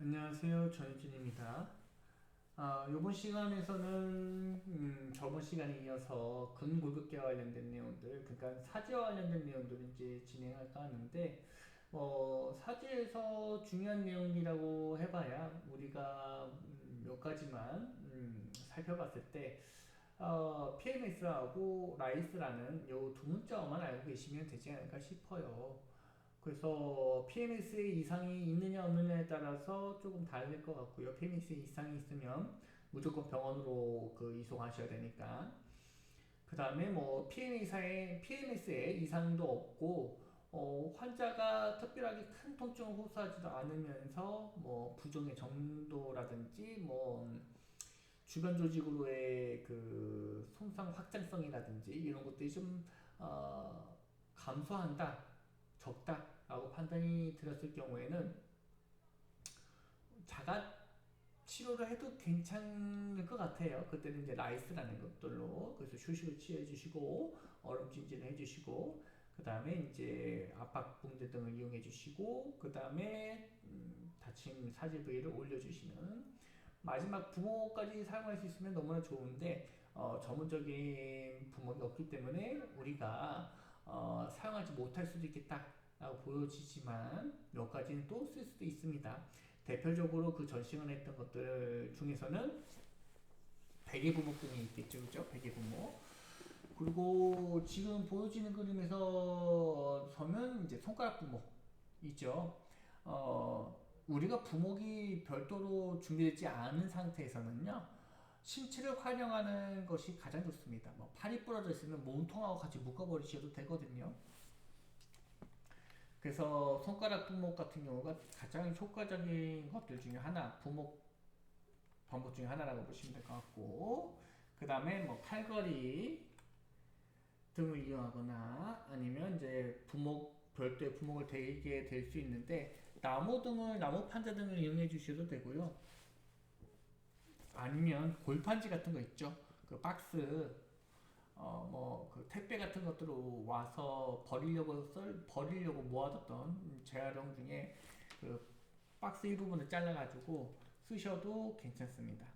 안녕하세요. 전혜진입니다. 이번 시간에서는 저번 시간에 이어서 근골격계와 관련된 내용들, 그러니까 사지와 관련된 내용들을 이제 진행할까 하는데, 사지에서 중요한 내용이라고 해봐야 우리가 몇 가지만 살펴봤을 때, PMS하고 라이스라는 요 두 문자어만 알고 계시면 되지 않을까 싶어요. 그래서 PMS에 이상이 있느냐 없느냐에 따라서 조금 다를 것 같고요. PMS에 이상이 있으면 무조건 병원으로 이송하셔야 되니까. 그 다음에 뭐 PMS에 이상도 없고 환자가 특별하게 큰 통증을 호소하지도 않으면서 뭐 부종의 정도라든지 뭐 주변 조직으로의 그 손상 확장성이라든지 이런 것들이 좀 감소한다, 적다라고 판단이 들었을 경우에는 자가 치료를 해도 괜찮을 것 같아요. 그때는 이제 라이스라는 것들로 그래서 휴식을 취해 주시고 얼음 찜질을 해 주시고 그 다음에 이제 압박 붕대 등을 이용해 주시고 그 다음에 다친 사지 부위를 올려주시는 마지막 부모까지 사용할 수 있으면 너무나 좋은데 전문적인 부모가 없기 때문에 우리가 사용하지 못할 수도 있겠다라고 보여지지만 몇 가지는 또 쓸 수도 있습니다. 대표적으로 그 전시관 했던 것들 중에서는 베개부목 등이 있겠죠, 그죠? 베개부목. 그리고 지금 보여지는 그림에서 서면 이제 손가락 부목 있죠. 우리가 부목이 별도로 준비되지 않은 상태에서는요, 신체를 활용하는 것이 가장 좋습니다. 뭐 팔이 부러져 있으면 몸통하고 같이 묶어버리셔도 되거든요. 그래서 손가락 부목 같은 경우가 가장 효과적인 것들 중에 하나, 부목 방법 중에 하나라고 보시면 될 것 같고, 그 다음에 뭐 팔걸이 등을 이용하거나 아니면 이제 별도의 부목을 대게 될 수 있는데 나무 판자 등을 이용해 주셔도 되고요. 아니면 골판지 같은 거 있죠. 그 박스 뭐 그 택배 같은 것들로 와서 버리려고 모아뒀던 재활용 중에 그 박스 일부분을 잘라가지고 쓰셔도 괜찮습니다.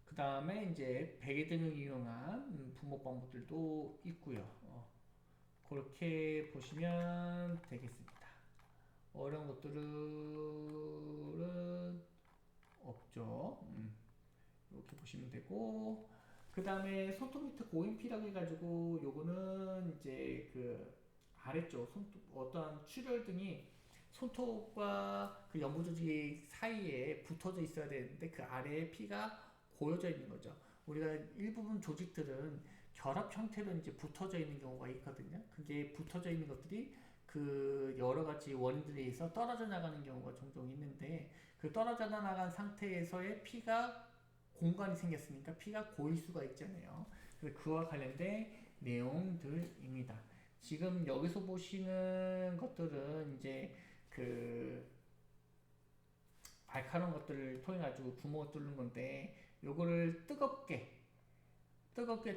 그 다음에 이제 베개 등을 이용한 부목 방법들도 있고요. 그렇게 보시면 되겠습니다. 어려운 것들은 없죠. 이렇게 보시면 되고 그 다음에 손톱 밑에 고인피라고 해가지고 요거는 이제 그 아래쪽 손톱 어떠한 출혈 등이 손톱과 그 연부 조직 사이에 붙어져 있어야 되는데 그 아래에 피가 고여져 있는 거죠. 우리가 일부분 조직들은 결합 형태로 이제 붙어져 있는 경우가 있거든요. 그게 붙어져 있는 것들이 그 여러 가지 원인들에 의해서 떨어져 나가는 경우가 종종 있는데 그 떨어져 나간 상태에서의 피가 공간이 생겼으니까 피가 고일 수가 있잖아요. 그래서 그와 관련된 내용들입니다. 지금 여기서 보시는 것들은 이제 그 알카로운 것들을 통해 가지고 구멍을 뚫는 건데 요거를 뜨겁게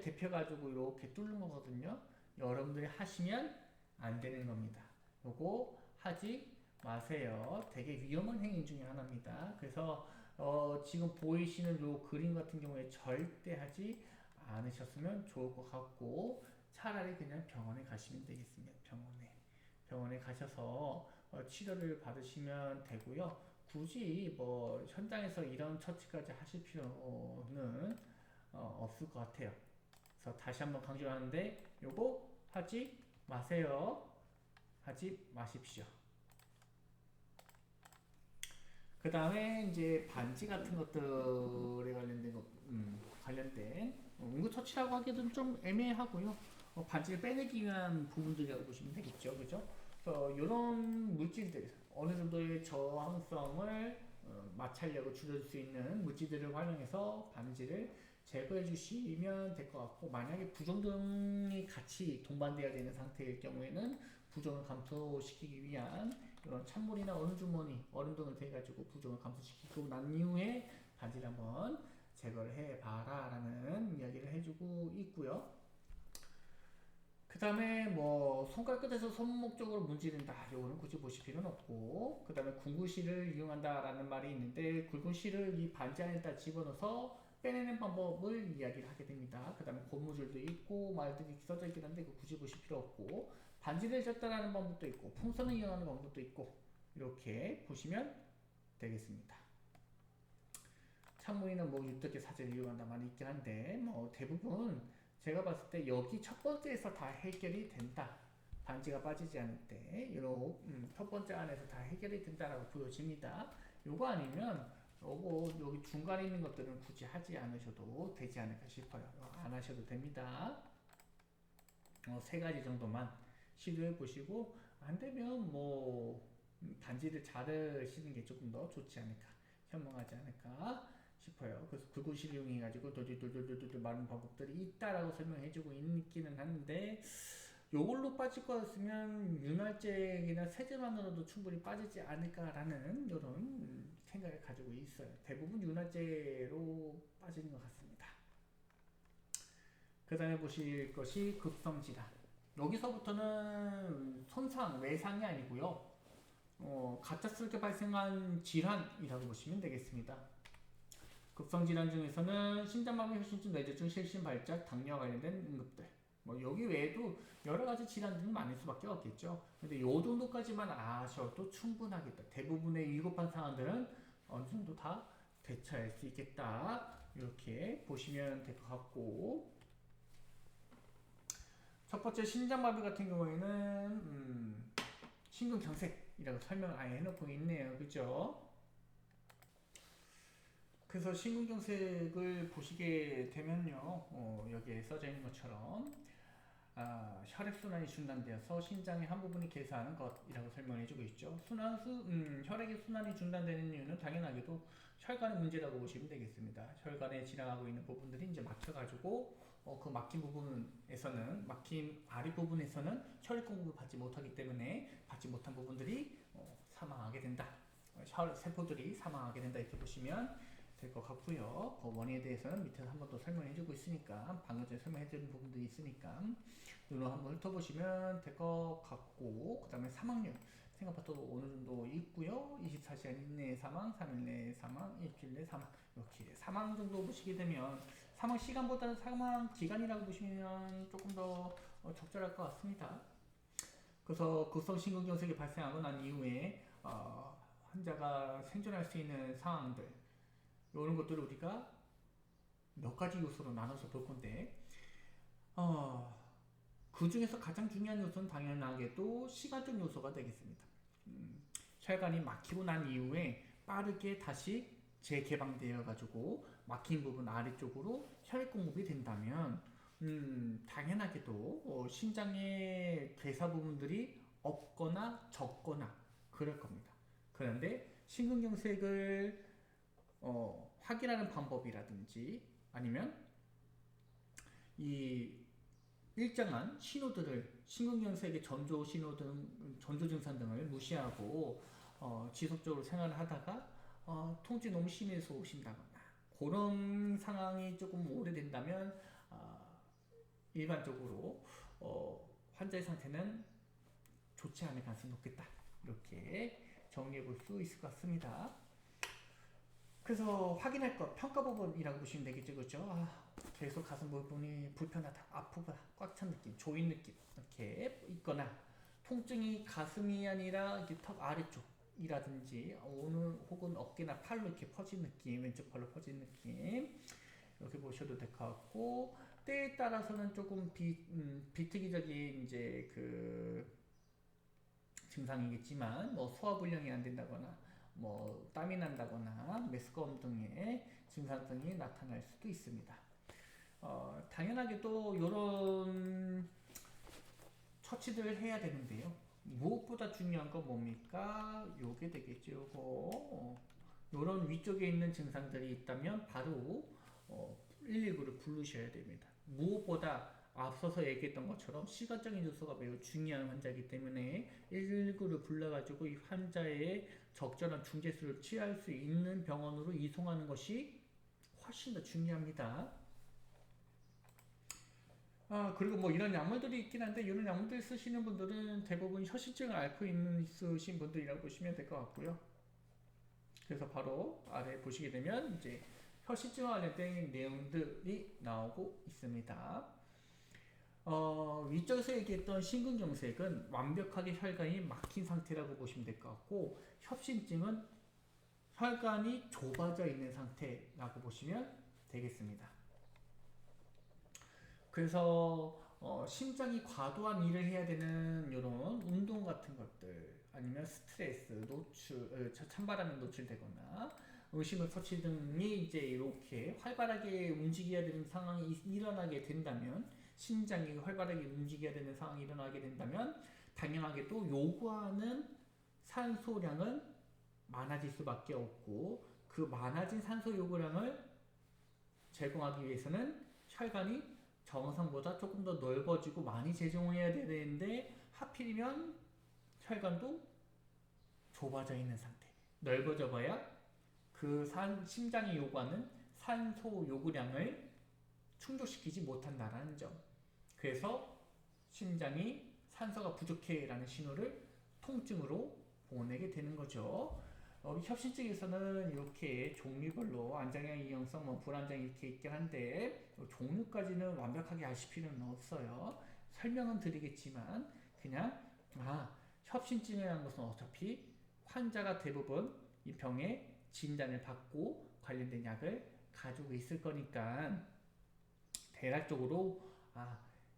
데펴 가지고 이렇게 뚫는 거거든요. 여러분들이 하시면 안 되는 겁니다. 요거 하지 마세요. 되게 위험한 행위 중에 하나입니다. 그래서 지금 보이시는 요 그림 같은 경우에 절대 하지 않으셨으면 좋을 것 같고 차라리 그냥 병원에 가시면 되겠습니다. 병원에 가셔서 치료를 받으시면 되고요. 굳이 뭐 현장에서 이런 처치까지 하실 필요는 없을 것 같아요. 그래서 다시 한번 강조하는데 요거 하지 마세요. 하지 마십시오. 그 다음에 이제 반지 같은 것들에 관련된 응급처치라고 하기도 좀 애매하고요. 반지를 빼내기 위한 부분들이라고 보시면 되겠죠, 그죠? 이런 물질들 어느 정도의 저항성을 마찰력을 줄여줄 수 있는 물질들을 활용해서 반지를 제거해 주시면 될 것 같고 만약에 부종등이 같이 동반되어야 되는 상태일 경우에는 부종을 감소시키기 위한 이런 찬물이나 얼음주머니, 얼음 등을 대가지고 부종을 감소시키고 난 이후에 반지를 한번 제거를 해봐라 라는 이야기를 해주고 있고요. 그 다음에 뭐 손가락 끝에서 손목 쪽으로 문지른다. 요거는 굳이 보실 필요는 없고, 그 다음에 궁구실을 이용한다라는 말이 있는데 굵은 실을 이 반지 안에다 집어넣어서 빼내는 방법을 이야기를 하게 됩니다. 그 다음에 고무줄도 있고 말들이 써져 있긴 한데 굳이 보실 필요 없고, 반지를 졌다라는 방법도 있고 풍선을 이용하는 방법도 있고, 이렇게 보시면 되겠습니다. 창문이나 뭐 유떻게 사진을 이용한다 말이 있긴 한데 뭐 대부분 제가 봤을 때 여기 첫 번째에서 다 해결이 된다. 반지가 빠지지 않을 때 이런 첫 번째 안에서 다 해결이 된다라고 보여집니다. 요거 아니면 요거 여기 중간에 있는 것들은 굳이 하지 않으셔도 되지 않을까 싶어요. 안 하셔도 됩니다. 세 가지 정도만 시도해 보시고 안 되면 뭐 반지를 자르시는 게 조금 더 좋지 않을까, 현명하지 않을까 싶어요. 그래서 굵은실 이용해가지고 돌돌돌돌돌 마른 방법들이 있다라고 설명해주고 있기는 한데 요걸로 빠질 거였으면 윤활제나 세제만으로도 충분히 빠지지 않을까라는 이런 생각을 가지고 있어요. 대부분 윤활제로 빠지는 것 같습니다. 그 다음에 보실 것이 급성질환. 여기서부터는 손상, 외상이 아니고요. 갑작스럽게 발생한 질환이라고 보시면 되겠습니다. 급성질환 중에서는 심장마비, 혈신증, 뇌졸중, 실신발작, 당뇨와 관련된 응급들. 뭐 여기 외에도 여러 가지 질환들이 많을 수밖에 없겠죠. 근데 요 정도까지만 아셔도 충분하겠다. 대부분의 위급한 상황들은 어느 정도 다 대처할 수 있겠다. 이렇게 보시면 될 것 같고, 첫 번째 심장마비 같은 경우에는 심근경색이라고 설명을 아예 해놓고 있네요. 그죠? 그래서 심근경색을 보시게 되면요, 여기에 써져 있는 것처럼 혈액순환이 중단되어서 심장의 한 부분이 개사하는 것이라고 설명해주고 있죠. 혈액의 순환이 중단되는 이유는 당연하게도 혈관의 문제라고 보시면 되겠습니다. 혈관에 지나가고 있는 부분들이 이제 막혀가지고 그 막힌 아랫부분에서는 혈액 공급을 받지 못하기 때문에 받지 못한 부분들이 사망하게 된다. 세포들이 사망하게 된다, 이렇게 보시면 될 것 같고요. 그 원인에 대해서는 밑에서 한 번 더 설명해주고 있으니까, 방금 전에 설명해드린 부분들이 있으니까 눈으로 한번 훑어보시면 될 것 같고, 그 다음에 사망률 생각보다 어느 정도 있고요. 24시간 이내에 사망, 3일 내에 사망, 일주일 내에 사망, 이렇게 사망 정도 보시게 되면 사망 시간보다는 사망 기간이라고 보시면 조금 더 적절할 것 같습니다. 그래서 급성 심근경색이 발생하고 난 이후에 환자가 생존할 수 있는 상황들, 이런 것들을 우리가 몇 가지 요소로 나눠서 볼 건데, 그 중에서 가장 중요한 요소는 당연하게도 시간적 요소가 되겠습니다. 혈관이 막히고 난 이후에 빠르게 다시 재개방되어 가지고 막힌 부분 아래쪽으로 혈액 공급이 된다면 당연하게도 심장의 괴사 부분들이 없거나 적거나 그럴 겁니다. 그런데 심근경색을 확인하는 방법이라든지 아니면 이 일정한 신호들을, 심근경색의 전조 신호 등 전조 증상 등을 무시하고 지속적으로 생활을 하다가 통증이 너무 심해서 오신다거나 그런 상황이 조금 오래된다면 일반적으로 환자의 상태는 좋지 않을 가능성이 높겠다, 이렇게 정리해 볼 수 있을 것 같습니다. 그래서 확인할 것, 평가 부분이라고 보시면 되겠죠. 그렇죠? 계속 가슴 부분이 불편하다, 아프다, 꽉 찬 느낌, 조인 느낌 이렇게 있거나, 통증이 가슴이 아니라 이렇게 턱 아래쪽이라든지 혹은 어깨나 팔로 이렇게 퍼진 느낌, 왼쪽 팔로 퍼진 느낌, 이렇게 보셔도 될 것 같고, 때에 따라서는 조금 비특이적인 이제 그 증상이겠지만, 뭐 소화불량이 안 된다거나 뭐 땀이 난다거나 메스꺼움 등의 증상 등이 나타날 수도 있습니다. 당연하게도 이런 처치들을 해야 되는데요. 무엇보다 중요한 건 뭡니까? 요게 되겠죠. 요거 요런 위쪽에 있는 증상들이 있다면 바로 119를 부르셔야 됩니다. 무엇보다 앞서서 얘기했던 것처럼 시간적인 요소가 매우 중요한 환자이기 때문에 119를 불러가지고 이 환자의 적절한 중재수를 취할 수 있는 병원으로 이송하는 것이 훨씬 더 중요합니다. 그리고 뭐 이런 약물들이 있긴 한데 이런 약물들 쓰시는 분들은 대부분 혈신증을 앓고 있으신 분들이라고 보시면 될 것 같고요. 그래서 바로 아래 보시게 되면 이제 혈신증과 관련된 내용들이 나오고 있습니다. 위쪽에서 얘기했던 심근경색은 완벽하게 혈관이 막힌 상태라고 보시면 될 것 같고, 협심증은 혈관이 좁아져 있는 상태라고 보시면 되겠습니다. 그래서 심장이 과도한 일을 해야 되는 이런 운동 같은 것들, 아니면 스트레스, 노출, 찬바람에 노출되거나 음식물 섭취 등이 이제 이렇게 활발하게 움직여야 되는 상황이 일어나게 된다면, 심장이 활발하게 움직여야 되는 상황이 일어나게 된다면 당연하게도 요구하는 산소량은 많아질 수밖에 없고, 그 많아진 산소 요구량을 제공하기 위해서는 혈관이 정상보다 조금 더 넓어지고 많이 제공해야 되는데, 하필이면 혈관도 좁아져 있는 상태. 넓어져 봐야 심장이 요구하는 산소 요구량을 충족시키지 못한다는 점. 그래서 심장이 산소가 부족해라는 신호를 통증으로 보내게 되는 거죠. 협심증에서는 이렇게 종류별로 안정형, 이형성, 불안정 이렇게 있긴 한데 종류까지는 완벽하게 아실 필요는 없어요. 설명은 드리겠지만 그냥 협심증이라는 것은 어차피 환자가 대부분 이 병의 진단을 받고 관련된 약을 가지고 있을 거니까 대략적으로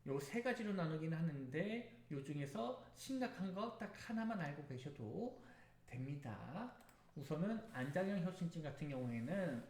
요 세 가지로 나누긴 하는데 요 중에서 심각한 거 딱 하나만 알고 계셔도 됩니다. 우선은 안장형 협심증 같은 경우에는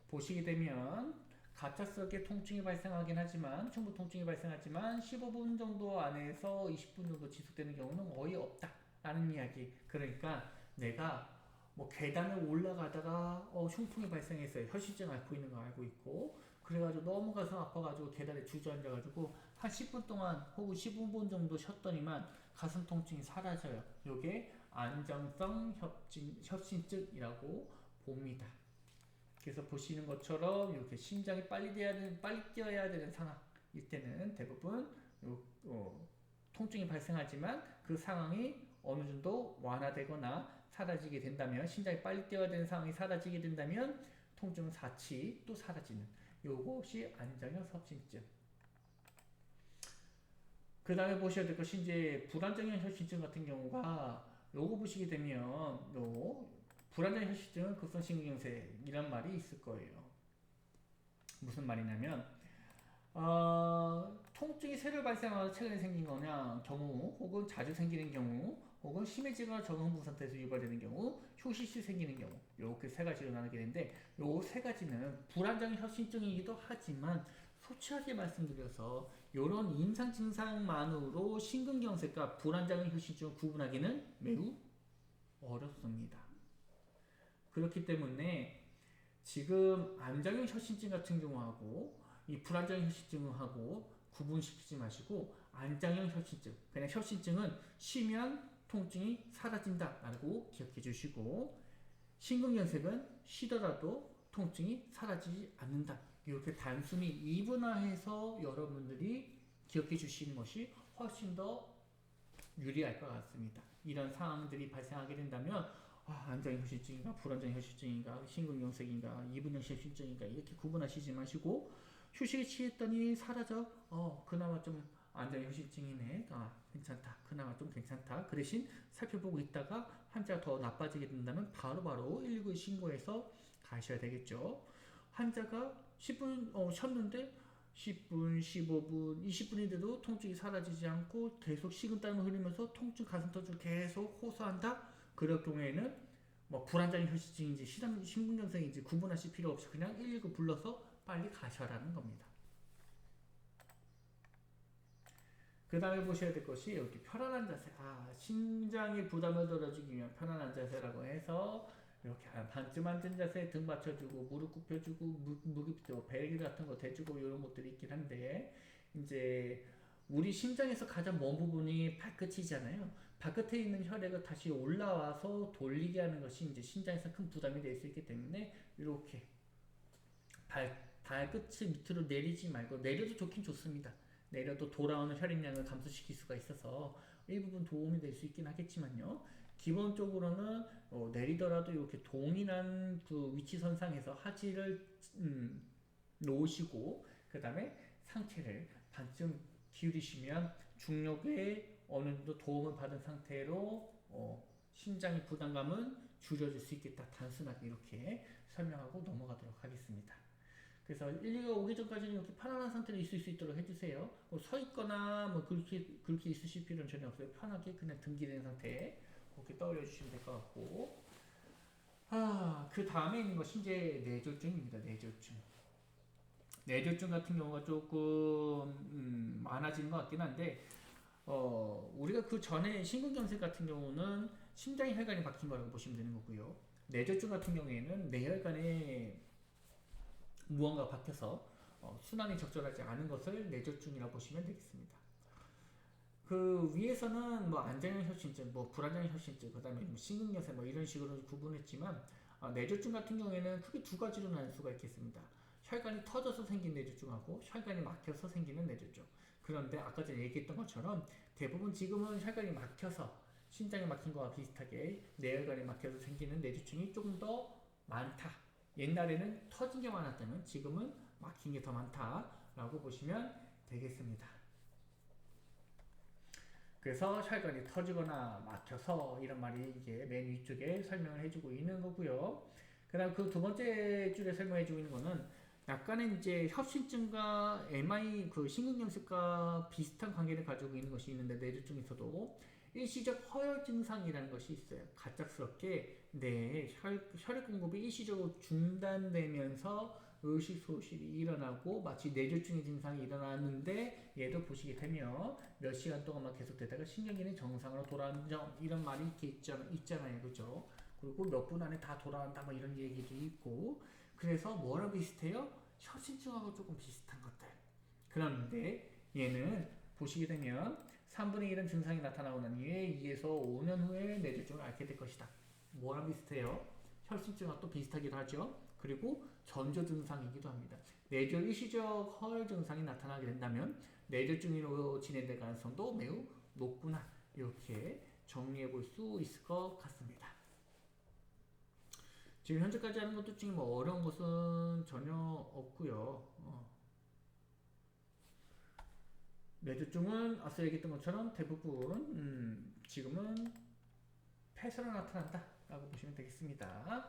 보시게 되면 갑작스럽게 통증이 발생하긴 하지만, 충분 통증이 발생하지만 15분 정도 안에서 20분 정도 지속되는 경우는 거의 없다라는 이야기. 그러니까 내가 뭐 계단을 올라가다가 흉통이 발생했어요. 혈심증 앓고 있는 거 알고 있고, 그래가지고 너무 가슴 아파가지고 계단에 주저앉아가지고 한 10분 동안 혹은 15분 정도 쉬었더니만 가슴 통증이 사라져요. 요게 안정성 협심증이라고 봅니다. 그래서 보시는 것처럼 이렇게 심장이 빨리 뛰어야 되는 상황일 때는 대부분 통증이 발생하지만 그 상황이 어느 정도 완화되거나 사라지게 된다면, 심장이 빨리 뛰어야 되는 상황이 사라지게 된다면 통증은 사치 또 사라지는, 요것이 안정형 협심증. 그 다음에 보셔야 될 것이 이제 불안정형 협심증 같은 경우가, 요거 보시게 되면 요 불안정형 협심증은 급성심근경색이란 말이 있을 거예요. 무슨 말이냐면 통증이 새로 발생하거나 최근에 생긴 거냐 경우, 혹은 자주 생기는 경우, 혹은 심해지거나 적응부 상태에서 유발되는 경우, 휴식 시 생기는 경우, 이렇게 세 가지로 나누게 되는데, 요 세 가지는 불안정형 협심증이기도 하지만 솔직하게 말씀드려서 이런 임상 증상만으로 심근경색과 불안정형 협심증을 구분하기는 매우 어렵습니다. 그렇기 때문에 지금 안정형 협심증 같은 경우하고 이 불안정형 협심증하고 구분시키지 마시고, 안정형 협심증, 그냥 협심증은 쉬면 통증이 사라진다 라고 기억해 주시고, 심근경색은 쉬더라도 통증이 사라지지 않는다, 이렇게 단순히 이분화해서 여러분들이 기억해 주시는 것이 훨씬 더 유리할 것 같습니다. 이런 상황들이 발생하게 된다면 안정형 협심증인가 불안정형 협심증인가 심근경색인가 이분형 협심증인가 이렇게 구분하시지 마시고, 휴식을 취했더니 사라져, 그나마 좀 안정형 협심증이네, 괜찮다, 그나마 좀 괜찮다, 그 대신 살펴보고 있다가 환자가 더 나빠지게 된다면 바로바로 119에 신고해서 가셔야 되겠죠. 환자가 10분 쉬었는데 10분, 15분, 20분인데도 통증이 사라지지 않고 계속 식은땀을 흘리면서 통증, 가슴 통증을 계속 호소한다? 그럴 경우에는 뭐 불안정형 협심증인지 심근경색인지 구분하실 필요 없이 그냥 119 불러서 빨리 가셔라는 겁니다. 그 다음에 보셔야 될 것이 이렇게 편안한 자세. 심장에 부담을 덜어주기 위한 편안한 자세라고 해서 이렇게 반쯤 앉은 자세, 등 받쳐주고 무릎 굽혀주고 무릎 베개 같은 거 대주고 이런 것들이 있긴 한데, 이제 우리 심장에서 가장 먼 부분이 발끝이잖아요. 발끝에 있는 혈액을 다시 올라와서 돌리게 하는 것이 이제 심장에서 큰 부담이 될 수 있기 때문에 이렇게 발끝을 밑으로 내리지 말고, 내려도 좋긴 좋습니다. 내려도 돌아오는 혈액량을 감소시킬 수가 있어서 일부분 도움이 될 수 있긴 하겠지만요. 기본적으로는 내리더라도 이렇게 동일한 그 위치선상에서 하지를 놓으시고 그 다음에 상체를 반쯤 기울이시면 중력에 어느 정도 도움을 받은 상태로 심장의 부담감은 줄여줄 수 있겠다. 단순하게 이렇게 설명하고 넘어가도록 하겠습니다. 그래서 1, 2가 오기 전까지는 이렇게 편안한 상태로 있을 수 있도록 해주세요. 서 있거나 뭐 그렇게 있으실 필요는 전혀 없어요. 편하게 그냥 등기된 상태에 그렇게 떠올려 주시면 될 것 같고, 그 다음에 있는 것이 이제 뇌졸중입니다. 뇌졸중. 뇌졸중 같은 경우가 조금 많아지는 것 같긴 한데, 우리가 그 전에 심근경색 같은 경우는 심장의 혈관이 막힌 거라고 보시면 되는 거고요. 뇌졸중 같은 경우에는 뇌혈관에 무언가 박혀서 순환이 적절하지 않은 것을 뇌졸중이라고 보시면 되겠습니다. 그 위에서는 뭐 안정형 혈신증, 뭐 불안정형 혈신증, 그다음에 뭐 심근경색 뭐 이런 식으로 구분했지만 뇌졸중 같은 경우에는 크게 두 가지로 나눌 수가 있겠습니다. 혈관이 터져서 생긴 뇌졸중하고 혈관이 막혀서 생기는 뇌졸중. 그런데 아까 전에 얘기했던 것처럼 대부분 지금은 혈관이 막혀서 심장이 막힌 거와 비슷하게 뇌혈관이 막혀서 생기는 뇌졸중이 조금 더 많다. 옛날에는 터진 게 많았다면 지금은 막힌 게 더 많다라고 보시면 되겠습니다. 그래서 혈관이 터지거나 막혀서 이런 말이 이제 맨 위쪽에 설명을 해주고 있는 거고요. 그 다음 그 두 번째 줄에 설명해주고 있는 거는 약간의 이제 협심증과 MI 그 심근경색과 비슷한 관계를 가지고 있는 것이 있는데 뇌졸중에서도 일시적 허혈 증상이라는 것이 있어요. 갑작스럽게 혈액 공급이 일시적으로 중단되면서 의식소실이 일어나고 마치 뇌졸중의 증상이 일어났는데 얘도 보시게 되면 몇 시간 동안만 계속되다가 신경기능이 정상으로 돌아오는 이런 말이 이렇게 있잖아요. 그죠? 그리고 몇 분 안에 다 돌아온다 뭐 이런 얘기도 있고 그래서 뭐랑 비슷해요? 협심증하고 조금 비슷한 것들. 그런데 얘는 보시게 되면 3분의 1은 증상이 나타나고 난 이후에 2에서 5년 후에 뇌졸중을 앓게 될 것이다. 뭐랑 비슷해요? 협심증과 또 비슷하기도 하죠. 그리고 전조 증상이기도 합니다. 뇌졸 일시적 허혈 증상이 나타나게 된다면 뇌졸중으로 진행될 가능성도 매우 높구나. 이렇게 정리해 볼 수 있을 것 같습니다. 지금 현재까지 하는 것들 중에 뭐 어려운 것은 전혀 없고요. 뇌졸중은 앞서 얘기했던 것처럼 대부분 지금은 폐쇄로 나타난다 라고 보시면 되겠습니다.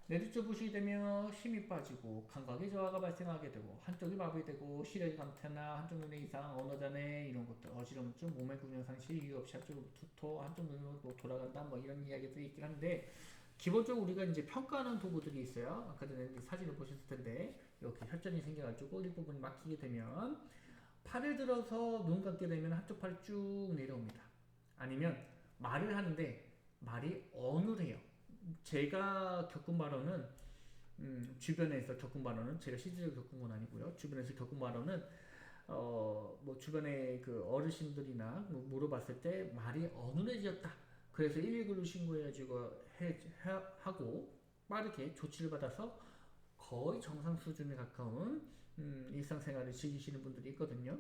뇌졸중 보시게 되면 힘이 빠지고 감각의 저하가 발생하게 되고 한쪽이 마비되고 시력이 감퇴나 한쪽 눈의 이상, 언어장애 이런 것들, 어지럼증, 몸의 균형 상실, 이유 없이 한쪽으로 두토, 한쪽 눈으로 뭐 돌아간다 뭐 이런 이야기들이 있긴 한데 기본적으로 우리가 이제 평가하는 도구들이 있어요. 아까 전에 사진을 보셨을 텐데 이렇게 혈전이 생겨가지고 일부분이 막히게 되면 팔을 들어서 눈 감게 되면 한쪽 팔이 쭉 내려옵니다. 아니면 말을 하는데 말이 어눌해요. 제가 겪은 바로는 주변에서 겪은 바로는 제가 실제로 겪은 건 아니고요. 주변에서 겪은 바로는 뭐 주변에 그 어르신들이나 뭐 물어봤을 때 말이 어눌해졌다. 그래서 119를 신고해가지고 하고 빠르게 조치를 받아서 거의 정상 수준에 가까운 일상생활을 즐기시는 분들이 있거든요.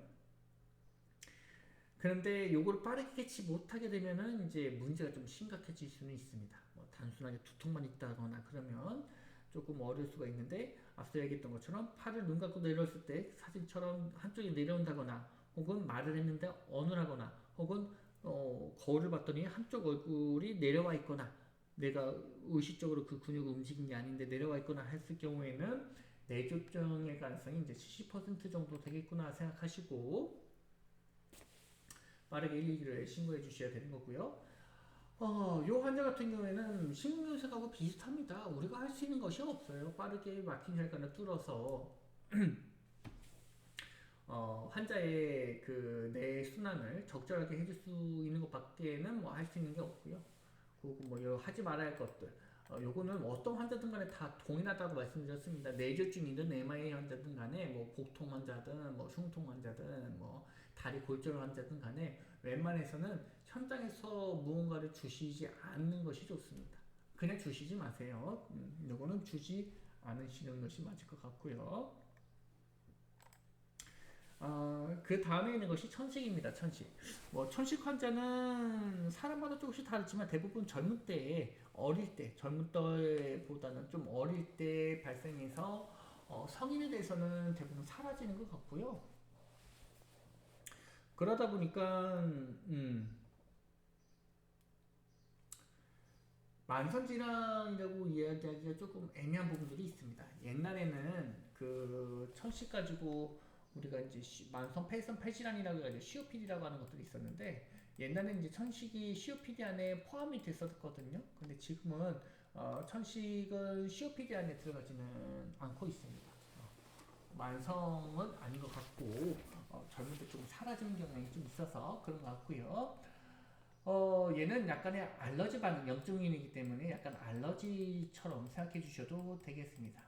그런데 요걸 빠르게 캐치 못하게 되면은 이제 문제가 좀 심각해질 수는 있습니다. 뭐 단순하게 두통만 있다거나 그러면 조금 어려울 수가 있는데 앞서 얘기했던 것처럼 팔을 눈 감고 내려왔을 때 사진처럼 한쪽이 내려온다거나 혹은 말을 했는데 어눌하거나 혹은 거울을 봤더니 한쪽 얼굴이 내려와 있거나 내가 의식적으로 그 근육을 움직인 게 아닌데 내려와 있거나 했을 경우에는 뇌졸중의 가능성이 이제 70% 정도 되겠구나 생각하시고 빠르게 112를 신고해 주셔야 되는 거고요. 요 환자 같은 경우에는 심근경색하고 비슷합니다. 우리가 할 수 있는 것이 없어요. 빠르게 막힌 혈관을 뚫어서 환자의 그 뇌 순환을 적절하게 해줄 수 있는 것밖에는 뭐 할 수 있는 게 없고요. 그리고 뭐 하지 말아야 할 것들. 요거는 어떤 환자든 간에 다 동일하다고 말씀드렸습니다. 뇌졸중이든 MI 환자든 간에 뭐 복통 환자든 뭐 흉통 환자든 뭐 다리 골절 환자든 간에 웬만해서는 현장에서 무언가를 주시지 않는 것이 좋습니다. 그냥 주시지 마세요. 요거는 주지 않으시는 것이 맞을 것 같고요. 그 다음에 있는 것이 천식입니다. 천식. 뭐 천식 환자는 사람마다 조금씩 다르지만 대부분 젊은 때에 어릴 때 젊은 때보다는 좀 어릴 때 발생해서 성인에 대해서는 대부분 사라지는 것 같고요. 그러다 보니까 만성질환이라고 이야기하기가 조금 애매한 부분들이 있습니다. 옛날에는 그 천식 가지고 우리가 이제 만성 폐선 폐질환이라고 해가지고 COPD라고 하는 것들이 있었는데 옛날에는 이제 천식이 COPD 안에 포함이 됐었거든요. 근데 지금은 천식은 COPD 안에 들어가지는 않고 있습니다. 만성은 아닌 것 같고 젊은 때 좀 사라지는 경향이 좀 있어서 그런 것 같고요. 얘는 약간의 알러지 반응, 염증인이기 때문에 약간 알러지처럼 생각해 주셔도 되겠습니다.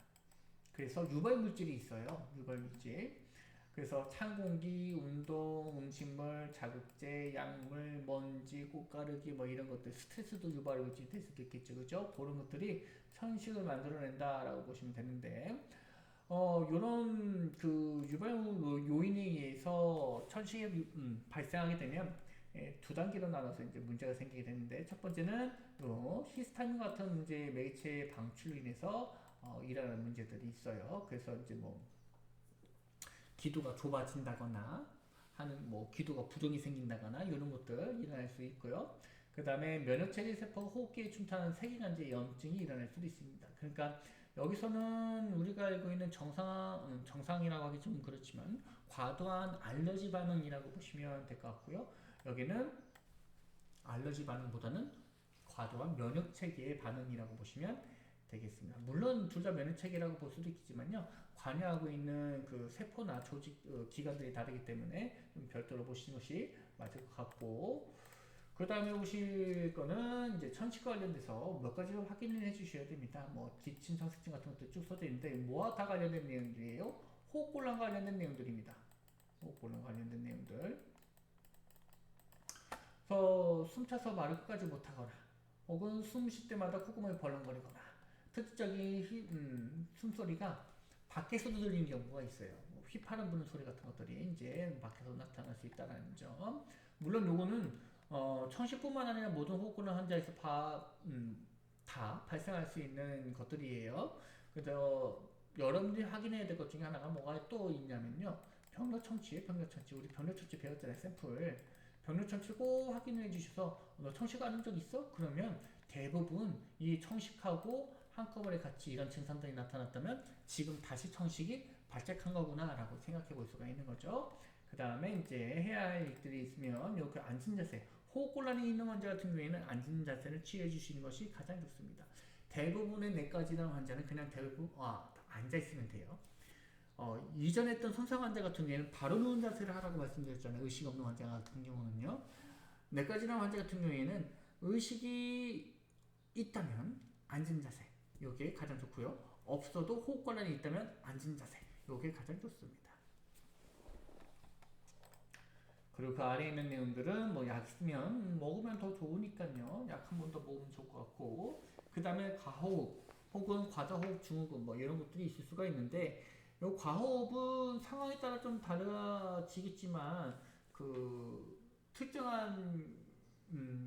그래서 유발 물질이 있어요. 유발 물질. 그래서 찬 공기, 운동, 음식물, 자극제, 약물, 먼지, 꽃가루기 뭐 이런 것들 스트레스도 유발 물질이 될 수도 있겠죠. 그죠? 그런 것들이 천식을 만들어낸다라고 보시면 되는데 요런 그 유발 요인에 의해서 천식이 발생하게 되면 두 단계로 나눠서 이제 문제가 생기게 되는데 첫 번째는 히스타민 같은 문제 매개체 방출로 인해서 일어나는 문제들이 있어요. 그래서 이제 뭐 기도가 좁아진다거나 하는 뭐 기도가 부종이 생긴다거나 이런 것들 일어날 수 있고요. 그 다음에 면역체계 세포가 호흡기에 침투하는 세균관제 염증이 일어날 수도 있습니다. 그러니까 여기서는 우리가 알고 있는 정상이라고 하기 좀 그렇지만 과도한 알러지 반응이라고 보시면 될 것 같고요. 여기는 알러지 반응보다는 과도한 면역체계의 반응이라고 보시면 되겠습니다. 물론 둘 다 면역체계라고 볼 수도 있겠지만요. 관여하고 있는 그 세포나 조직, 기관들이 다르기 때문에 좀 별도로 보시는 것이 맞을 것 같고 그 다음에 보실 거는 이제 천식과 관련돼서 몇 가지를 확인을 해 주셔야 됩니다. 뭐 기침, 성식증 같은 것도 쭉 써져 있는데 뭐와 다 관련된 내용들이에요? 호흡곤란 관련된 내용들입니다. 호흡곤란 관련된 내용들. 그래서 숨차서 말을 끝까지 못하거나 혹은 숨 쉴 때마다 콧구멍이 벌렁거리거나 특징적인 숨소리가 밖에서도 들리는 경우가 있어요. 뭐 휘파람 부는 소리 같은 것들이 이제 밖에서 나타날 수 있다는 점. 물론 요거는 청식뿐만 아니라 모든 호흡곤란 환자에서 다 발생할 수 있는 것들이에요. 그래서 여러분들이 확인해야 될 것 중에 하나가 뭐가 또 있냐면요. 병력청취. 우리 병력청취 배웠잖아요. 샘플. 병력청취를 꼭 확인해 주셔서 너 청식하는 적 있어? 그러면 대부분 이 청식하고 한꺼번에 같이 이런 증상들이 나타났다면 지금 다시 청식이 발작한 거구나 라고 생각해 볼 수가 있는 거죠. 그 다음에 이제 해야 할 일들이 있으면 이렇게 앉은 자세, 호흡곤란이 있는 환자 같은 경우에는 앉은 자세를 취해 주시는 것이 가장 좋습니다. 대부분의 내과 질환 환자는 그냥 대부분 앉아 있으면 돼요. 이전에 했던 손상 환자 같은 경우에는 바로 누운 자세를 하라고 말씀드렸잖아요. 의식 없는 환자 같은 경우는요. 내과 질환 환자 같은 경우에는 의식이 있다면 앉은 자세 이게 가장 좋고요. 없어도 호흡곤란이 있다면 앉은 자세 이게 가장 좋습니다. 그리고 그 아래에 있는 내용들은 뭐 약 있으면 먹으면 더 좋으니까요. 약 한 번 더 먹으면 좋을 것 같고 그 다음에 과호흡 혹은 과다호흡 증후군 뭐 이런 것들이 있을 수가 있는데 이 과호흡은 상황에 따라 좀 달라지겠지만 그 특정한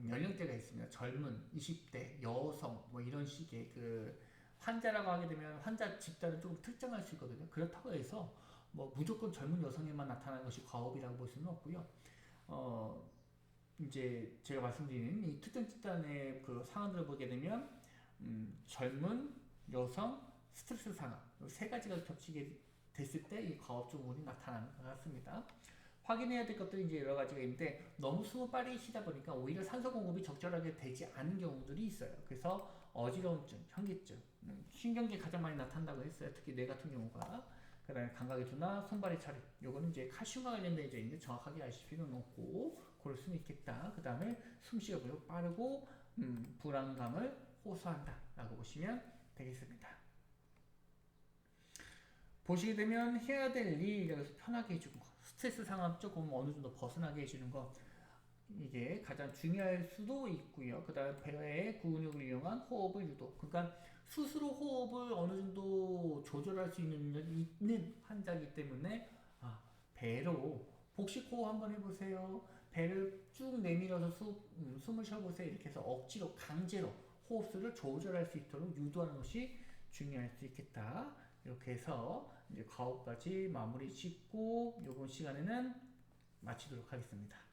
연령대가 있습니다. 젊은 20대 여성 뭐 이런 식의 그 환자라고 하게 되면 환자 집단을 조금 특정할 수 있거든요. 그렇다고 해서 뭐 무조건 젊은 여성에만 나타나는 것이 과호흡이라고 볼 수는 없고요. 어, 이제 제가 말씀드린 이 특정 집단의 그 상황들을 보게 되면 젊은 여성 스트레스 상황 세 가지가 겹치게 됐을 때 이 과호흡 증후군이 나타나는 것 같습니다. 확인해야 될 것들이 이제 여러 가지가 있는데 너무 숨을 빨리 쉬다 보니까 오히려 산소 공급이 적절하게 되지 않은 경우들이 있어요. 그래서 어지러움증, 현기증, 신경계에 가장 많이 나타난다고 했어요. 특히 뇌 같은 경우가. 그 다음에 감각의 둔화, 손발의 차림. 요거는 이제 칼슘과 관련된 이제 있는데 정확하게 아실 필요는 없고 그럴 수는 있겠다. 그 다음에 숨쉬기가 매우 빠르고 불안감을 호소한다 라고 보시면 되겠습니다. 보시게 되면 해야 될 일이라서 편하게 해주는 거 스트레스 상황 조금 어느 정도 벗어나게 해주는 거 이게 가장 중요할 수도 있고요. 그 다음 배의 근육을 이용한 호흡을 유도 그러니까 스스로 호흡을 어느 정도 조절할 수 있는 환자이기 때문에 배로 복식 호흡 한번 해보세요. 배를 쭉 내밀어서 숨을 쉬어보세요. 이렇게 해서 억지로 강제로 호흡수를 조절할 수 있도록 유도하는 것이 중요할 수 있겠다. 이렇게 해서 이제 가호까지 마무리 짓고 이번 시간에는 마치도록 하겠습니다.